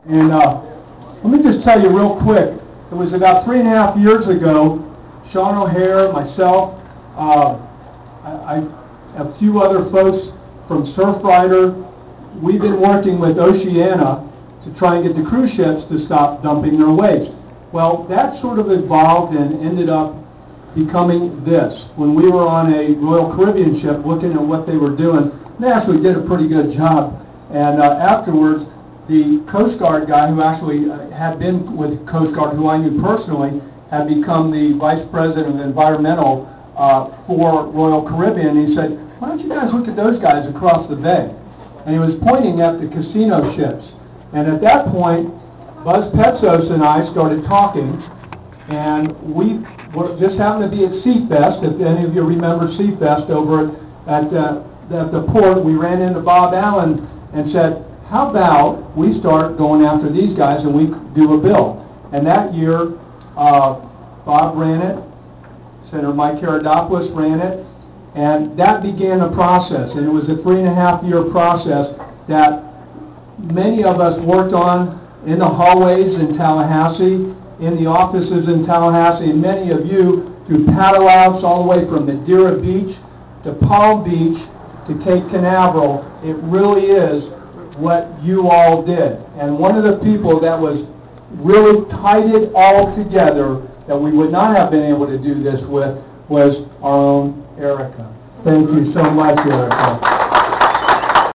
And let me just tell you real quick, it was about 3.5 years ago, Sean O'Hare, myself, a few other folks from Surfrider, we've been working with Oceana to try and get the cruise ships to stop dumping their waste. Well, that sort of evolved and ended up becoming this. When we were on a Royal Caribbean ship looking at what they were doing, they actually did a pretty good job. And afterwards, the Coast Guard guy who actually had been with Coast Guard, who I knew personally, had become the Vice President of Environmental for Royal Caribbean. And he said, why don't you guys look at those guys across the bay? And he was pointing at the casino ships. And at that point, Buzz Petsos and I started talking, and we just happened to be at Seafest. If any of you remember Seafest over at the port, we ran into Bob Allen and said, how about we start going after these guys and we do a bill? And that year, Bob ran it, Senator Mike Karadopoulos ran it, and that began a process. And it was a 3.5-year process that many of us worked on in the hallways in Tallahassee, in the offices in Tallahassee, and many of you through paddle outs all the way from Madeira Beach to Palm Beach to Cape Canaveral. It really is what you all did. And one of the people that was really tied it all together that we would not have been able to do this with was our own Erica. Thank you so much, Erica.